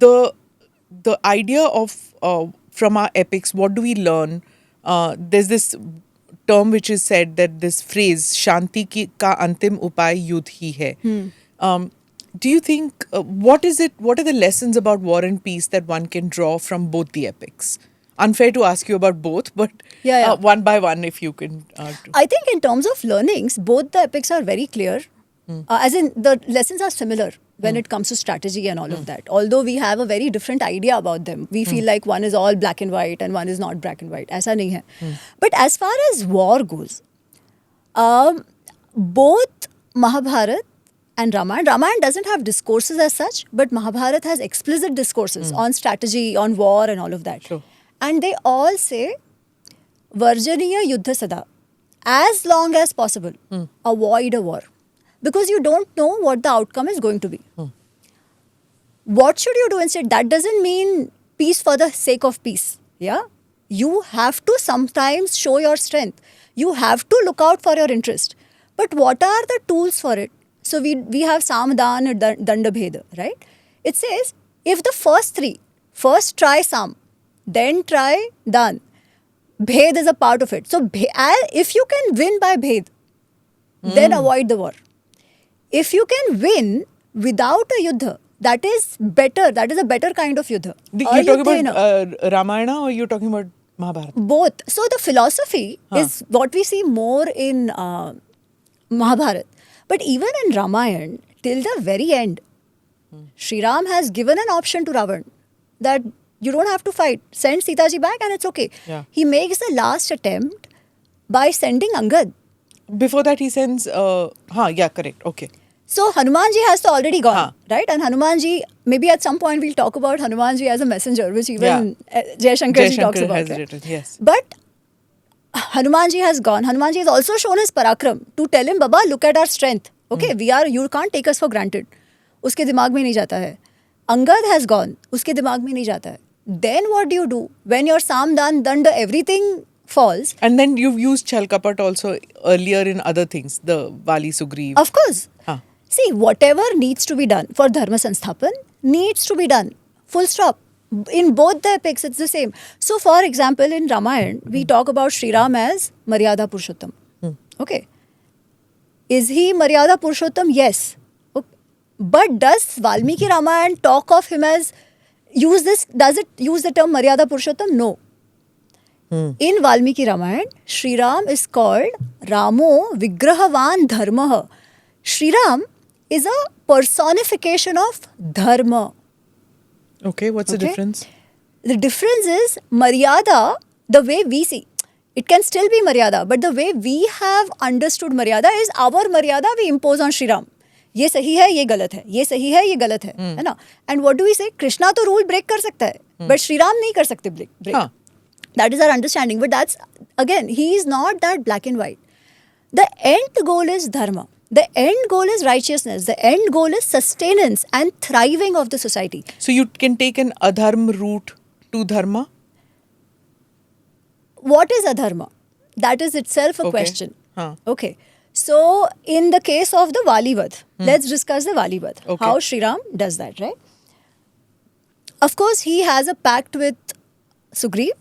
the idea of from our epics, what do we learn? There's this term which is said, that this phrase "Shanti ki ka antim upay yudh hi hai." Do you think what is it? What are the lessons about war and peace that one can draw from both the epics? Unfair to ask you about both, but Yeah. one by one, if you can. I think in terms of learnings, both the epics are very clear. As in, the lessons are similar when it comes to strategy and all of that. Although we have a very different idea about them. We feel like one is all black and white and one is not black and white. Aisa nahi hai. But as far as war goes, both Mahabharat and Ramayana doesn't have discourses as such, but Mahabharat has explicit discourses on strategy, on war and all of that. Sure. And they all say, Varjaniya Yuddha Sada. As long as possible, avoid a war. Because you don't know what the outcome is going to be. What should you do instead? That doesn't mean peace for the sake of peace. Yeah? You have to sometimes show your strength. You have to look out for your interest. But what are the tools for it? So we have Samdan and Dandabheda, right? It says, if the first three, first try Sam, then try Dan. Bhed is a part of it. So if you can win by Bhed, then avoid the war. If you can win without a yuddha, that is better. That is a better kind of yuddha. You're talking about Ramayana, or you're talking about Mahabharata? Both. So the philosophy is what we see more in Mahabharata. But even in Ramayana, till the very end, Sri Ram has given an option to Ravan that you don't have to fight. Send Sita ji back and it's okay. Yeah. He makes the last attempt by sending Angad. Before that, he sends. Yeah, correct. Okay. So Hanumanji has to already gone, right? And Hanumanji, maybe at some point we'll talk about Hanumanji as a messenger, which even Jai Shankar ji talks about. Has right? written, yes. But Hanumanji has gone. Hanumanji has also shown his parakram to tell him, Baba, look at our strength. Okay, you can't take us for granted. Uske dimag mein nahi jata hai. Angad has gone. Uske dimag mein nahi jata hai. Then what do you do? When your Samdan, Danda, everything falls. And then you've used Chalkapat also earlier in other things, the Vali Sugriv. Of course. See, whatever needs to be done for Dharma Sansthapan needs to be done. Full stop. In both the epics, it's the same. So, for example, in Ramayana, we talk about Sri Ram as Maryada Purushottam. Okay. Is he Maryada Purushottam? Yes. Okay. But does Valmiki Ramayana talk of him as, does it use the term Maryada Purushottam? No. In Valmiki Ramayana, Sri Ram is called Ramo Vigrahavan Dharmaha. Sri Ram is a personification of Dharma. Okay, what's the difference? The difference is Maryada, the way we see. It can still be Maryada, but the way we have understood Maryada is our Maryada we impose on Sri Ram. ये सही है, ये गलत है, ये सही है, ये गलत है ना? And what do we say? Krishna तो rule break कर सकता है, but Sri Ram नहीं कर सकते break. That is our understanding. But that's, again, he is not that black and white. The end goal is dharma. The end goal is righteousness. The end goal is sustenance and thriving of the society. So you can take an adharma route to dharma? What is adharma? That is itself a question. Okay. So in the case of the Valivad, let's discuss the Valivad. Okay. How Sri Ram does that, right? Of course, he has a pact with Sugriv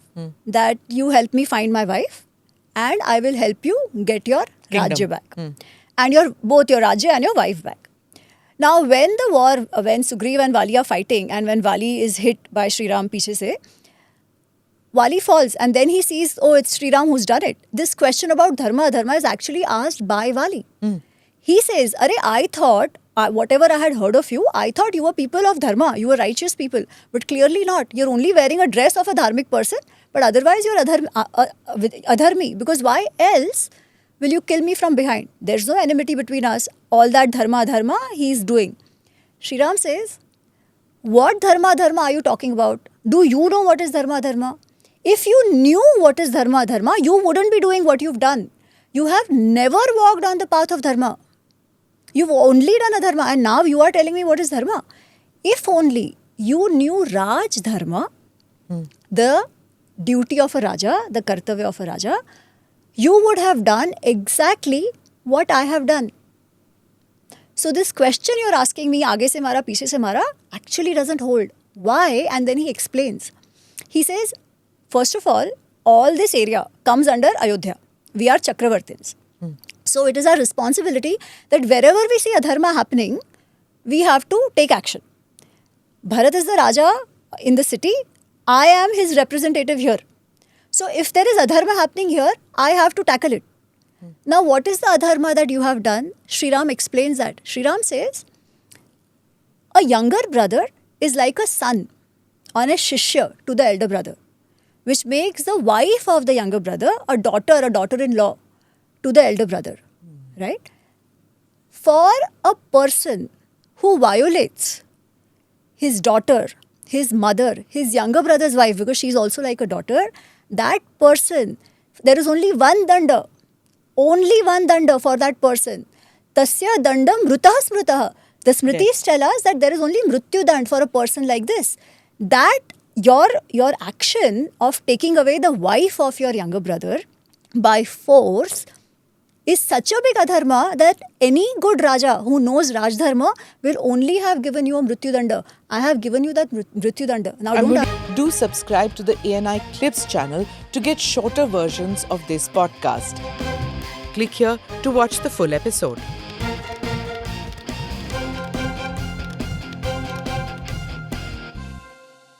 that you help me find my wife and I will help you get your Rajya back. And both your Rajya and your wife back. Now, when Sugriv and Vali are fighting and when Vali is hit by Sri Ram piche se, Vali falls and then he sees, oh, it's Sri Ram who's done it. This question about dharma is actually asked by Vali. He says, I thought, whatever I had heard of you, I thought you were people of dharma, you were righteous people, but clearly not. You're only wearing a dress of a dharmic person, but otherwise you're adharmi, because why else will you kill me from behind? There's no enmity between us. All that dharma he's doing. Sri Ram says, what dharma are you talking about? Do you know what is dharma? If you knew what is dharma, you wouldn't be doing what you've done. You have never walked on the path of dharma. You've only done adharma and now you are telling me what is dharma. If only you knew Raj Dharma, the duty of a Raja, the kartavya of a Raja, you would have done exactly what I have done. So this question you're asking me, aage se mara, piche se mara, actually doesn't hold. Why? And then he explains. He says, first of all this area comes under Ayodhya. We are Chakravartins. So it is our responsibility that wherever we see adharma happening, we have to take action. Bharat is the Raja in the city. I am his representative here. So if there is adharma happening here, I have to tackle it. Now, what is the adharma that you have done? Sri Ram explains that. Sri Ram says, a younger brother is like a son on a shishya to the elder brother, which makes the wife of the younger brother a daughter-in-law to the elder brother, right? For a person who violates his daughter, his mother, his younger brother's wife, because she is also like a daughter, that person, there is only one danda for that person. Tasya dandam mrutah smrutah. The Smritis tell us that there is only mrityu dand for a person like this. That your action of taking away the wife of your younger brother by force is such a big adharma that any good Raja who knows Raj Dharma will only have given you a mrityu danda. I have given you that mrityu danda. Now do subscribe to the ANI Clips channel to get shorter versions of this podcast. Click here to watch the full episode.